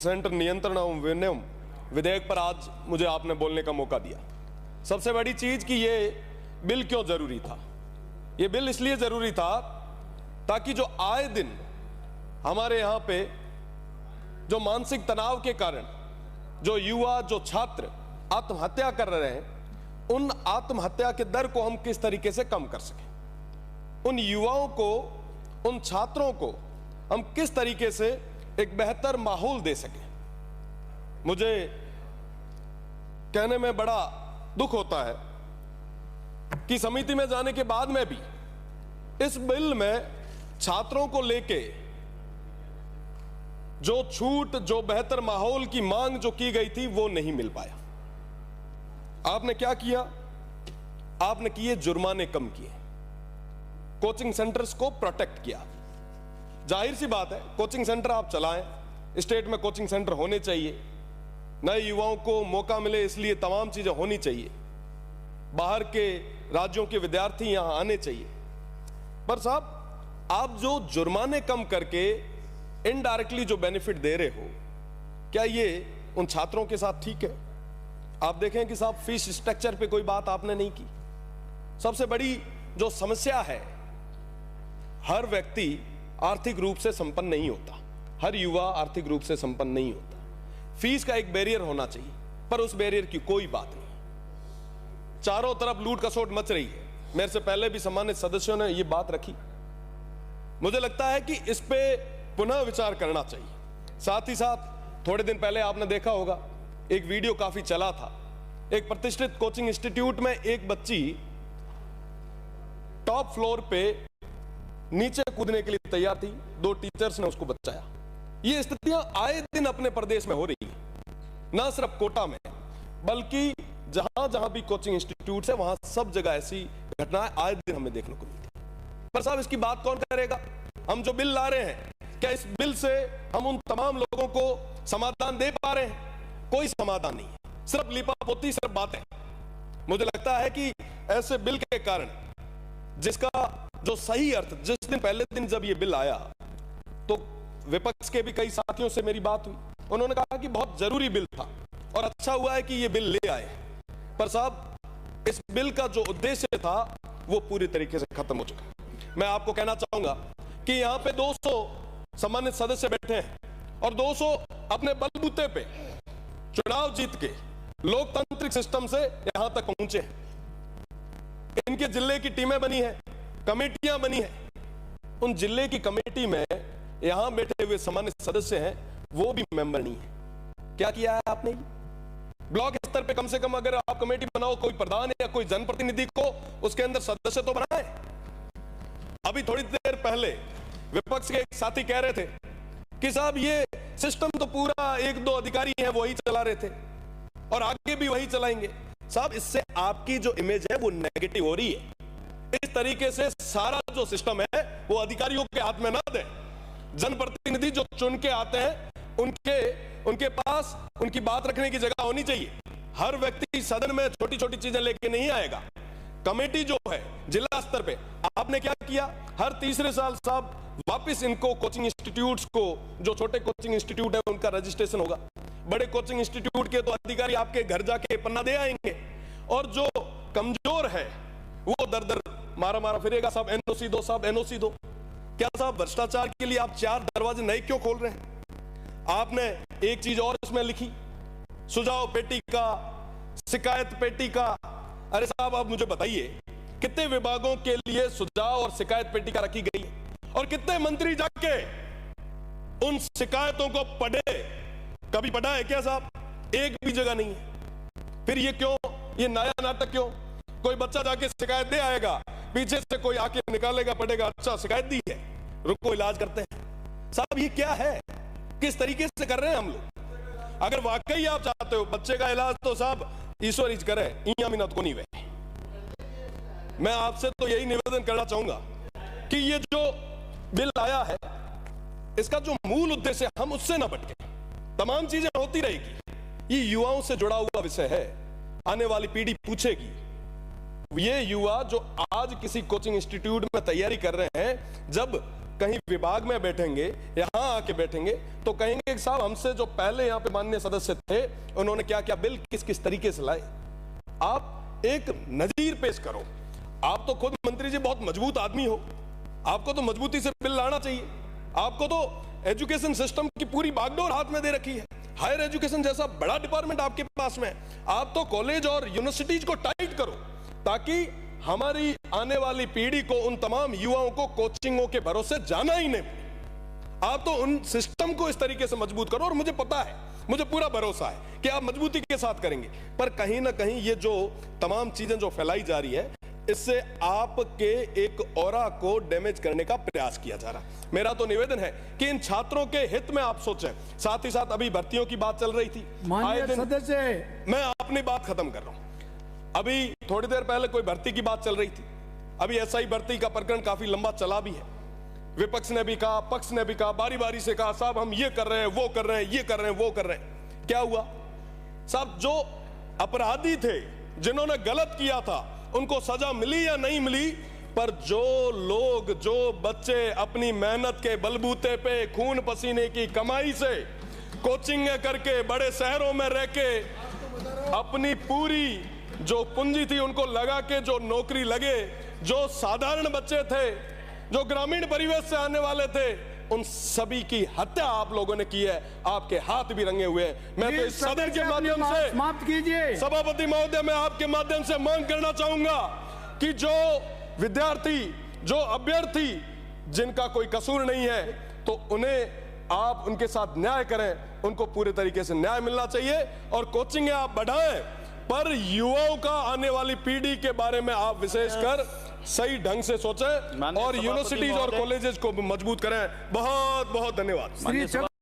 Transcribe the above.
Centre नियंत्रण एवं विनियम विधेयक पर आज मुझे आपने बोलने का मौका दिया। सबसे बड़ी चीज कि ये बिल क्यों जरूरी था। ये बिल इसलिए जरूरी था ताकि जो आए दिन हमारे यहां पे जो मानसिक तनाव के कारण जो युवा जो छात्र आत्महत्या कर रहे हैं, उन आत्महत्या के दर को हम किस तरीके से कम कर सकें, उन युवाओं को, उन छात्रों को हम किस तरीके से एक बेहतर माहौल दे सकें। मुझे कहने में बड़ा दुख होता है कि समिति में जाने के बाद में भी इस बिल में छात्रों को लेके जो छूट, जो बेहतर माहौल की मांग जो की गई थी वो नहीं मिल पाया। आपने क्या किया? आपने किए जुर्माने कम किए, कोचिंग सेंटर्स को प्रोटेक्ट किया। जाहिर सी बात है, कोचिंग सेंटर आप चलाएं, स्टेट में कोचिंग सेंटर होने चाहिए, नए युवाओं को मौका मिले, इसलिए तमाम चीजें होनी चाहिए, बाहर के राज्यों के विद्यार्थी यहां आने चाहिए। पर साहब, आप जो जुर्माने कम करके इनडायरेक्टली जो बेनिफिट दे रहे हो, क्या ये उन छात्रों के साथ ठीक है? आप देखें कि साहब फीस स्ट्रक्चर पे कोई बात आपने नहीं की। सबसे बड़ी जो समस्या है, हर व्यक्ति आर्थिक रूप से संपन्न नहीं होता, हर युवा आर्थिक रूप से संपन्न नहीं होता। फीस का एक बैरियर होना चाहिए, पर उस बैरियर की कोई बात नहीं। चारों तरफ लूट खसोट मच रही है। मेरे से पहले भी सम्मानित सदस्यों ने यह बात रखी। मुझे लगता है कि इस पे पुनः विचार करना चाहिए। साथ ही साथ थोड़े दिन पहले आपने देखा होगा, एक वीडियो काफी चला था। एक प्रतिष्ठित कोचिंग इंस्टीट्यूट में एक बच्ची टॉप फ्लोर पे नीचे कूदने के लिए तैयार थी, दो टीचर्स ने उसको बचाया। ये स्थितियां आए दिन अपने प्रदेश में हो रही है, ना सिर्फ कोटा में, बल्कि जहां जहां भी कोचिंग इंस्टीट्यूट है वहां सब जगह ऐसी घटनाएं आए दिन हमें देखने को मिलती है। पर साहब, इसकी बात कौन करेगा? हम जो बिल ला रहे हैं, क्या इस बिल से हम उन तमाम लोगों को समाधान दे पा रहे हैं? कोई समाधान नहीं है, सिर्फ लिपापोती, सिर्फ बातें। मुझे लगता है कि ऐसे बिल के कारण, जिसका जो सही अर्थ, जिस दिन पहले दिन जब ये बिल आया तो विपक्ष के भी कई साथियों से मेरी बात हुई, उन्होंने कहा कि बहुत जरूरी बिल था और अच्छा हुआ है कि ये बिल ले आए। पर साहब, इस बिल का जो उद्देश्य था वो पूरी तरीके से खत्म हो चुका है। मैं आपको कहना चाहूंगा कि यहां पे 200 सम्मानित सदस्य बैठे हैं और 200 अपने बलबूते पे चुनाव जीत के लोकतांत्रिक सिस्टम से यहां तक पहुंचे हैं। इनके जिले की टीमें बनी है, कमेटियां बनी है। उन जिले की कमेटी में यहां बैठे हुए सम्मानित सदस्य हैं, वो भी मेंबर नहीं है। क्या किया है आपने? ब्लॉक स्तर पे कम से कम अगर आप कमेटी बनाओ, कोई प्रधान या कोई जनप्रतिनिधि को उसके अंदर सदस्य तो बनाए। अभी थोड़ी देर पहले विपक्ष के एक साथी कह रहे थे कि साहब ये सिस्टम तो पूरा 1-2 अधिकारी हैं वही चला रहे थे और आगे भी वही चलाएंगे। साहब, इससे आपकी जो इमेज है वो नेगेटिव हो रही है। इस तरीके से सारा जो सिस्टम है वो अधिकारियों के हाथ में ना दे। जनप्रतिनिधि जो चुन के आते हैं, उनके पास उनकी बात रखने की जगह होनी चाहिए। हर व्यक्ति सदन में छोटी छोटी चीजें लेके नहीं आएगा। कमेटी जो है जिला स्तर पे, आपने क्या किया? हर तीसरे साल साहब वापस इनको कोचिंग इंस्टीट्यूट्स को, जो छोटे कोचिंग इंस्टीट्यूट है उनका रजिस्ट्रेशन होगा। बड़े कोचिंग इंस्टीट्यूट के तो अधिकारी आपके घर जाके पन्ना दे आएंगे और जो कमजोर है वो दर दर मारा फिरेगा, साहब एनओसी दो, साहब एनओसी दो। क्या साहब, भ्रष्टाचार के लिए आप 4 दरवाजे नए क्यों खोल रहे हैं? आपने एक चीज और इसमें लिखी, सुझाव पेटी का, शिकायत पेटी का। अरे साहब, आप मुझे बताइए कितने विभागों के लिए सुझाव और शिकायत पेटी का रखी गई है और कितने मंत्री जाके उन शिकायतों को पढ़े? कभी पढ़ा है क्या साहब? एक भी जगह नहीं है। फिर ये क्यों, ये नया नाटक क्यों? कोई बच्चा जाके शिकायत दे आएगा, पीछे से कोई आके निकालेगा, पढ़ेगा, अच्छा शिकायत दी है, रुको इलाज करते हैं। साहब, ये क्या है? किस तरीके से कर रहे हैं हम लोग? अगर वाकई आप चाहते हो बच्चे का इलाज, तो साहब ईश्वर इज करे, इया मिनत को नहीं वे। मैं आपसे तो यही निवेदन करना चाहूंगा कि ये जो बिल आया है, इसका जो मूल उद्देश्य है, हम उससे ना भटके। तमाम चीजें होती रहेगी, ये युवाओं से जुड़ा हुआ विषय है। आने वाली पीढ़ी पूछेगी। ये युवा जो आज किसी कोचिंग इंस्टीट्यूट में तैयारी कर रहे हैं, जब कहीं विभाग में बैठेंगे, यहां आके बैठेंगे तो कहेंगे कि साहब हमसे जो पहले यहां पे माननीय सदस्य थे उन्होंने क्या क्या बिल किस किस तरीके से लाए। आप एक नजीर पेश करो। आप तो खुद मंत्री जी बहुत मजबूत आदमी हो, आपको तो मजबूती से बिल लाना चाहिए। आपको तो एजुकेशन सिस्टम की पूरी बागडोर हाथ में दे रखी है, हायर एजुकेशन जैसा बड़ा डिपार्टमेंट आपके पास में है। आप तो कॉलेज और यूनिवर्सिटीज को टाइट करो ताकि हमारी आने वाली पीढ़ी को, उन तमाम युवाओं को कोचिंगों के भरोसे जाना ही नहीं। आप तो उन सिस्टम को इस तरीके से मजबूत करो और मुझे पता है, मुझे पूरा भरोसा है कि आप मजबूती के साथ करेंगे। पर कहीं ना कहीं ये जो तमाम चीजें जो फैलाई जा रही है, इससे आपके एक ऑरा को डैमेज करने का प्रयास किया जा रहा है। मेरा तो निवेदन है कि इन छात्रों के हित में आप सोचें। साथ ही साथ अभी भर्तियों की बात चल रही थी, माननीय सदस्य, मैं अपनी बात खत्म कर रहा हूं। अभी थोड़ी देर पहले कोई भर्ती की बात चल रही थी। अभी एसआई भर्ती का प्रकरण काफी लंबा चला भी है। विपक्ष ने भी कहा, पक्ष ने भी कहा, बारी बारी से कहा साहब हम ये कर रहे हैं, वो कर रहे हैं, ये कर रहे हैं, वो कर रहे हैं। क्या हुआ साहब? जो अपराधी थे, जिन्होंने गलत किया था, उनको सजा मिली या नहीं मिली? पर जो लोग, जो बच्चे अपनी मेहनत के बलबूते पे, खून पसीने की कमाई से कोचिंग करके बड़े शहरों में रह के अपनी पूरी जो पूंजी थी उनको लगा के जो नौकरी लगे, जो साधारण बच्चे थे, जो ग्रामीण परिवेश से आने वाले थे, उन सभी की हत्या आप लोगों ने की है। आपके हाथ भी रंगे हुए हैं। मैं तो इस सदन के माध्यम से, समाप्त कीजिए सभापति महोदय, मैं आपके माध्यम से मांग करना चाहूंगा कि जो विद्यार्थी, जो अभ्यर्थी जिनका कोई कसूर नहीं है, तो उन्हें आप उनके साथ न्याय करें, उनको पूरे तरीके से न्याय मिलना चाहिए। और कोचिंग आप बढ़ाएं, पर युवाओं का, आने वाली पीढ़ी के बारे में आप विशेषकर सही ढंग से सोचें और यूनिवर्सिटीज और कॉलेजेस को मजबूत करें। बहुत बहुत धन्यवाद।